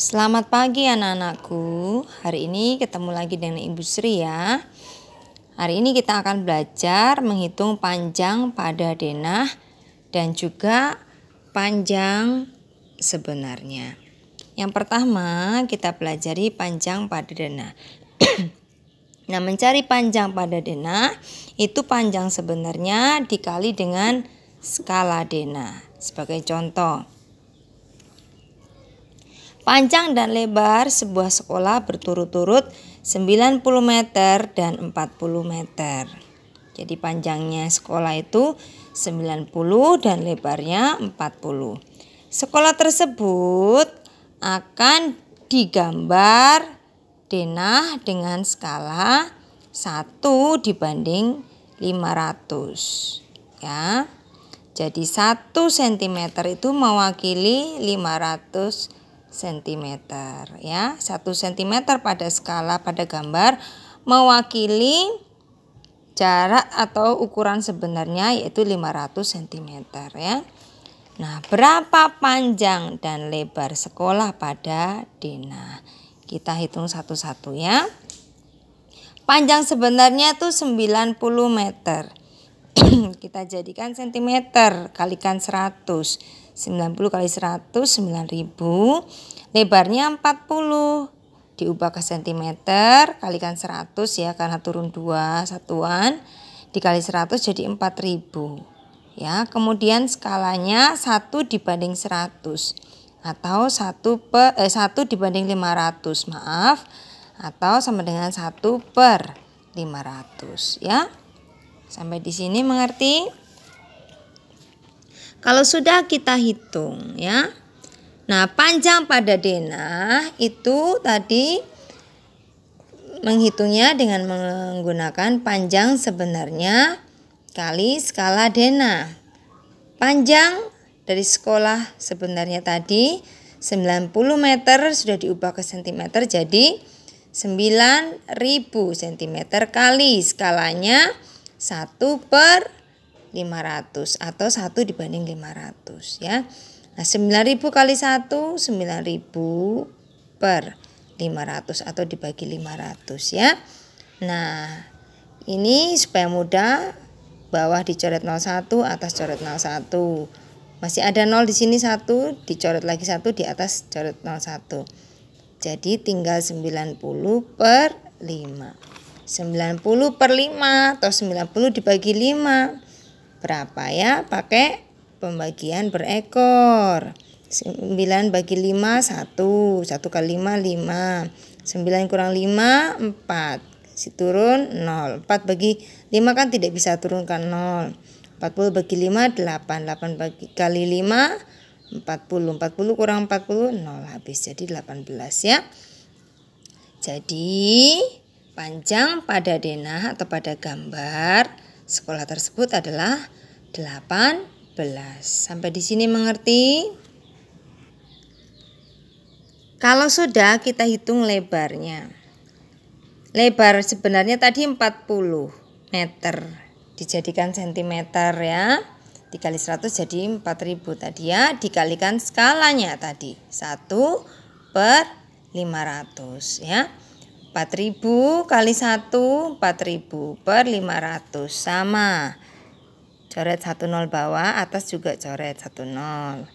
Selamat pagi anak-anakku. Hari ini ketemu lagi dengan Ibu Sri ya. Hari ini kita akan belajar menghitung panjang pada denah dan juga panjang sebenarnya. Yang pertama kita pelajari panjang pada denah. Nah, mencari panjang pada denah itu panjang sebenarnya dikali dengan skala denah. Sebagai contoh, panjang dan lebar sebuah sekolah berturut-turut 90 meter dan 40 meter. Jadi panjangnya sekolah itu 90 dan lebarnya 40. Sekolah tersebut akan digambar denah dengan skala 1 dibanding 500. Ya. Jadi 1 cm itu mewakili 500 cm ya. 1 cm pada skala pada gambar mewakili jarak atau ukuran sebenarnya yaitu 500 cm ya. Nah, berapa panjang dan lebar sekolah pada denah? Kita hitung satu-satu ya. Panjang sebenarnya itu 90 meter. Kita jadikan cm, kalikan 100. 90 kali 100, 9.000. Lebarnya 40. Diubah ke cm, kalikan 100 ya, karena turun 2 satuan. Dikali 100 jadi 4.000. Ya, kemudian skalanya 1 dibanding 100. Atau 1 dibanding 500, maaf. Atau sama dengan 1/500 ya. Sampai di sini mengerti? Kalau sudah kita hitung ya. Nah, panjang pada denah itu tadi menghitungnya dengan menggunakan panjang sebenarnya kali skala denah. Panjang dari sekolah sebenarnya tadi 90 meter sudah diubah ke cm jadi 9.000 cm kali skalanya 1/500 atau 1 dibanding 500 ya. Nah, 9.000 kali 1 9.000/500 atau dibagi 500 ya. Nah, ini supaya mudah, bawah dicoret 01, atas coret 01. Masih ada 0 di sini 1, dicoret lagi 1, di atas coret 01. Jadi tinggal 90/5. 90/5 atau 90 dibagi 5. Berapa ya? Pakai pembagian berekor. 9 bagi 5 1. 1 kali 5 5. 9 kurang 5 4. Si turun 0. 4 bagi 5 kan tidak bisa turunkan 0. 40 bagi 5 8. 8 kali 5 40. 40 kurang 40 0 habis. Jadi 18 ya. Jadi panjang pada denah atau pada gambar sekolah tersebut adalah 18. Sampai di sini mengerti? Kalau sudah kita hitung lebarnya. Lebar sebenarnya tadi 40 meter. Dijadikan cm ya. Dikali 100 jadi 4.000 tadi ya. Dikalikan skalanya tadi 1/500 ya. 4.000 kali 1 4.000/500 sama. Coret 10 bawah, atas juga coret 10.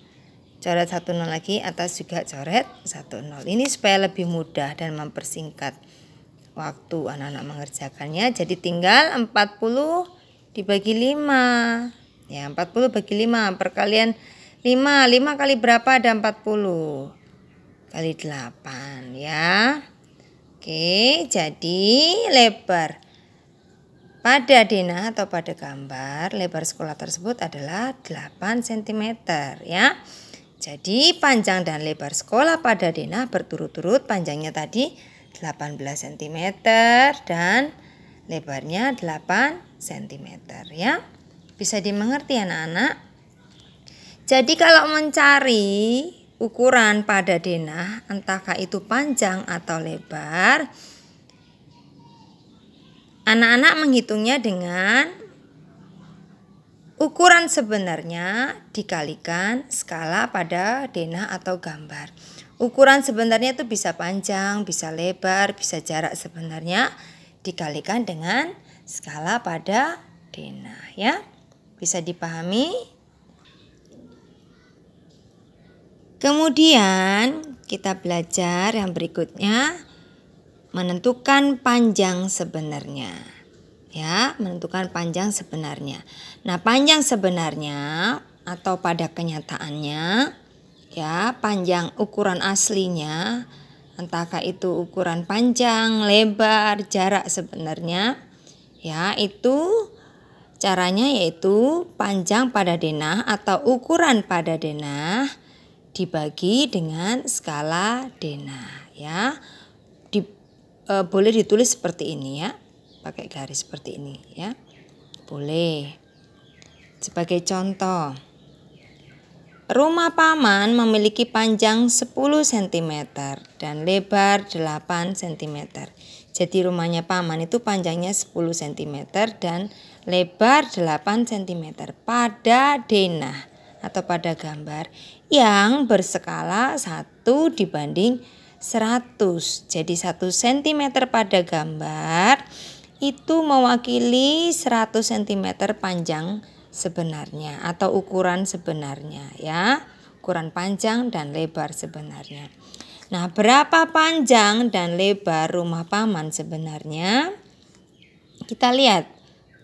Coret 10 lagi, atas juga coret 10. Ini supaya lebih mudah dan mempersingkat waktu anak-anak mengerjakannya. Jadi tinggal 40 dibagi 5. Ya, 40 bagi 5 perkalian 5. 5 kali berapa ada 40? Kali 8 ya. Oke, jadi lebar pada denah atau pada gambar lebar sekolah tersebut adalah 8 cm ya. Jadi panjang dan lebar sekolah pada denah berturut-turut, panjangnya tadi 18 cm dan lebarnya 8 cm ya. Bisa dimengerti anak-anak? Jadi kalau mencari ukuran pada denah, entahkah itu panjang atau lebar, anak-anak menghitungnya dengan ukuran sebenarnya dikalikan skala pada denah atau gambar. Ukuran sebenarnya itu bisa panjang, bisa lebar, bisa jarak sebenarnya dikalikan dengan skala pada denah ya. Bisa dipahami? Kemudian kita belajar yang berikutnya, menentukan panjang sebenarnya. Ya, menentukan panjang sebenarnya. Nah, panjang sebenarnya atau pada kenyataannya ya, panjang ukuran aslinya, entahkah itu ukuran panjang, lebar, jarak sebenarnya ya, itu caranya yaitu panjang pada denah atau ukuran pada denah dibagi dengan skala denah ya. Boleh ditulis seperti ini ya, pakai garis seperti ini ya, boleh. Sebagai contoh, rumah paman memiliki panjang 10 cm dan lebar 8 cm. Jadi rumahnya paman itu panjangnya 10 cm dan lebar 8 cm pada denah atau pada gambar yang berskala 1 dibanding 100. Jadi 1 cm pada gambar itu mewakili 100 cm panjang sebenarnya atau ukuran sebenarnya ya, ukuran panjang dan lebar sebenarnya. Nah, berapa panjang dan lebar rumah paman sebenarnya? Kita lihat,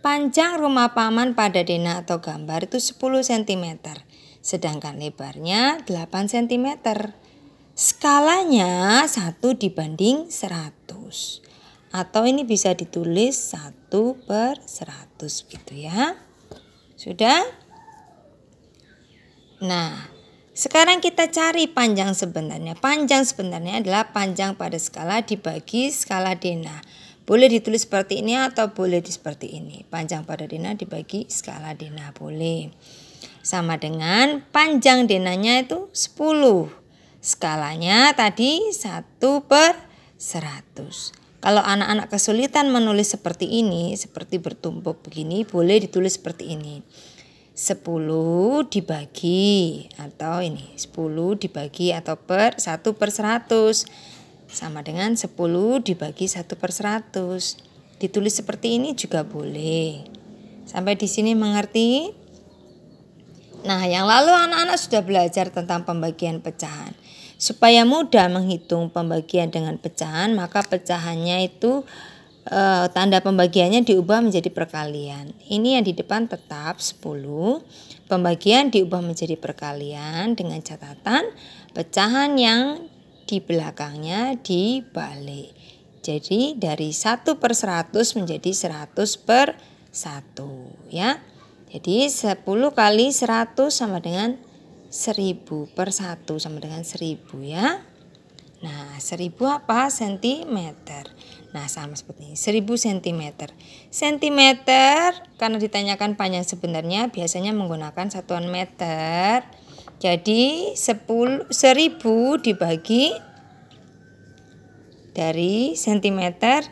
panjang rumah paman pada denah atau gambar itu 10 cm, sedangkan lebarnya 8 cm. Skalanya 1 dibanding 100. Atau ini bisa ditulis 1/100 gitu ya. Sudah? Nah, sekarang kita cari panjang sebenarnya. Panjang sebenarnya adalah panjang pada skala dibagi skala denah. Boleh ditulis seperti ini atau boleh seperti ini. Panjang pada denah dibagi skala denah, boleh. Sama dengan panjang denahnya itu 10. Skalanya tadi 1/100. Kalau anak-anak kesulitan menulis seperti ini, seperti bertumpuk begini, boleh ditulis seperti ini. 10 dibagi atau ini 10 dibagi atau per 1/100 sama dengan 10 dibagi 1/100. Ditulis seperti ini juga boleh. Sampai di sini mengerti? Nah, yang lalu anak-anak sudah belajar tentang pembagian pecahan. Supaya mudah menghitung pembagian dengan pecahan, maka pecahannya itu tanda pembagiannya diubah menjadi perkalian. Ini yang di depan tetap 10. Pembagian diubah menjadi perkalian dengan catatan pecahan yang di belakangnya dibalik. Jadi dari 1/100 menjadi 100/1 ya. Jadi 10 kali 100 sama dengan 1000/1 sama dengan 1000 ya. Nah, 1000 apa? Sentimeter. Nah, sama seperti ini. 1000 cm. Sentimeter karena ditanyakan panjang sebenarnya biasanya menggunakan satuan meter. Jadi 1000 dibagi dari sentimeter,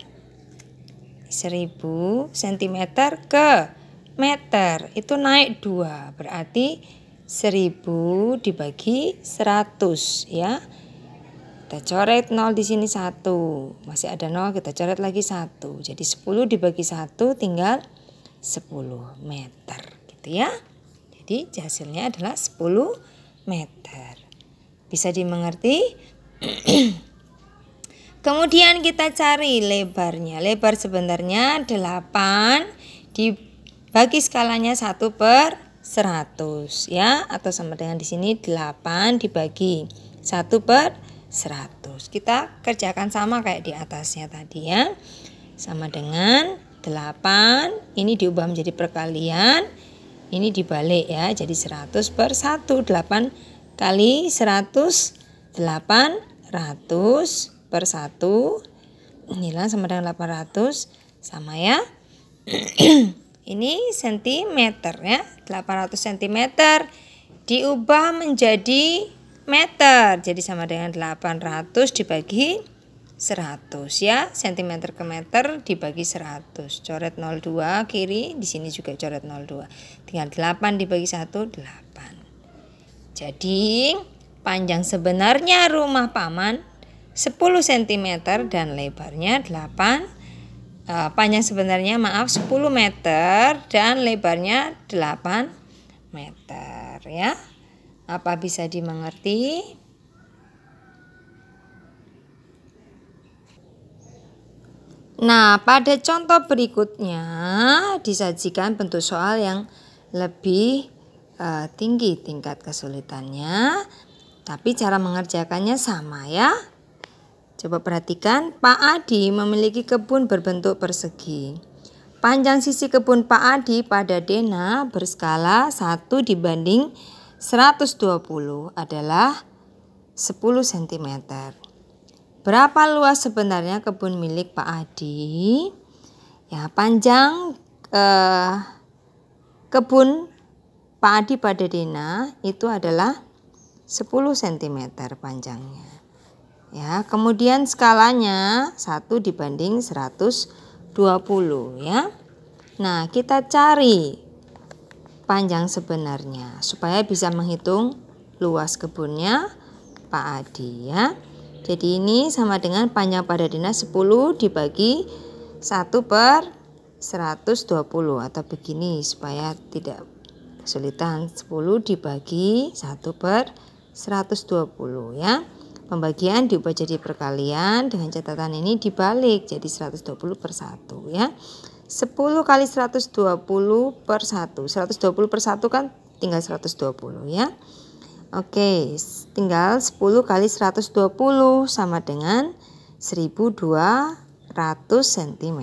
1000 cm ke meter itu naik 2. Berarti 1000 dibagi 100 ya. Kita coret 0 di sini 1. Masih ada 0, kita coret lagi 1. Jadi 10 dibagi 1 tinggal 10 meter gitu ya. Jadi hasilnya adalah 10 meter. Bisa dimengerti? Kemudian kita cari lebarnya. Lebar sebenarnya 8 dibagi skalanya 1/100 ya, atau sama dengan di sini 8 dibagi 1/100. Kita kerjakan sama kayak di atasnya tadi ya. Sama dengan 8, ini diubah menjadi perkalian, ini dibalik ya, jadi 100/1. 8 kali 100, 800/1. Inilah sama dengan 800, sama ya. Ini sentimeter ya, 800 cm diubah menjadi meter. Jadi sama dengan 800 dibagi 100 ya, cm ke meter dibagi 100. Coret 02 kiri, di sini juga coret 02. Tinggal 8 dibagi 1, 8. Jadi panjang sebenarnya rumah paman 10 cm dan lebarnya 8. Panjang sebenarnya 10 meter dan lebarnya 8 meter ya. Apa bisa dimengerti? Nah, pada contoh berikutnya disajikan bentuk soal yang lebih tinggi tingkat kesulitannya, tapi cara mengerjakannya sama ya. Coba perhatikan, Pak Adi memiliki kebun berbentuk persegi. Panjang sisi kebun Pak Adi pada Dena berskala 1 dibanding 120 adalah 10 cm. Berapa luas sebenarnya kebun milik Pak Adi? Ya, panjang kebun Pak Adi pada Dena itu adalah 10 cm panjangnya. Ya, kemudian skalanya 1 dibanding 120 ya. Nah, kita cari panjang sebenarnya supaya bisa menghitung luas kebunnya Pak Adi ya. Jadi ini sama dengan panjang pada Dena 10 dibagi 1 per 120 atau begini supaya tidak kesulitan, 10 dibagi 1 per 120 ya. Pembagian diubah jadi perkalian, dengan catatan ini dibalik jadi 120 per 1 ya. 10 kali 120 per 1. 120 per 1 kan tinggal 120 ya. Oke, tinggal 10 kali 120 sama dengan 1200 cm.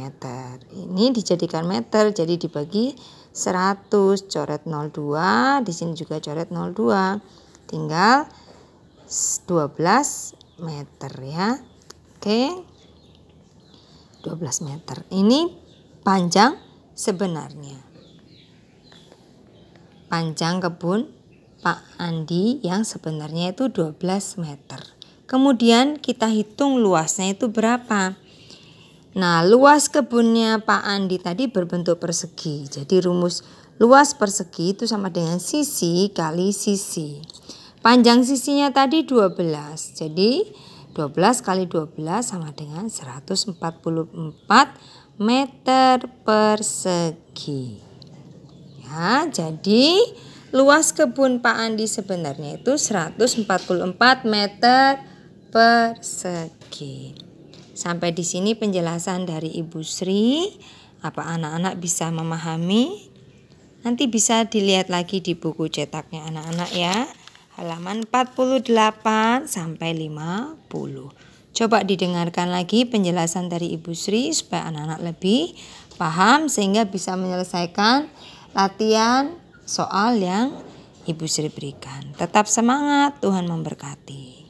Ini dijadikan meter, jadi dibagi 100, coret 02, di sini juga coret 02. Tinggal 12 meter ya. Oke. 12 meter. Ini panjang sebenarnya. Panjang kebun Pak Andi yang sebenarnya itu 12 meter. Kemudian kita hitung luasnya itu berapa. Nah, luas kebunnya Pak Andi tadi berbentuk persegi. Jadi rumus luas persegi itu sama dengan sisi kali sisi. Panjang sisinya tadi 12. Jadi 12 kali 12 sama dengan 144 meter persegi. Ya, jadi luas kebun Pak Andi sebenarnya itu 144 meter persegi. Sampai di sini penjelasan dari Ibu Sri. Apa anak-anak bisa memahami? Nanti bisa dilihat lagi di buku cetaknya anak-anak ya. Halaman 48 sampai 50. Coba didengarkan lagi penjelasan dari Ibu Sri supaya anak-anak lebih paham sehingga bisa menyelesaikan latihan soal yang Ibu Sri berikan. Tetap semangat, Tuhan memberkati.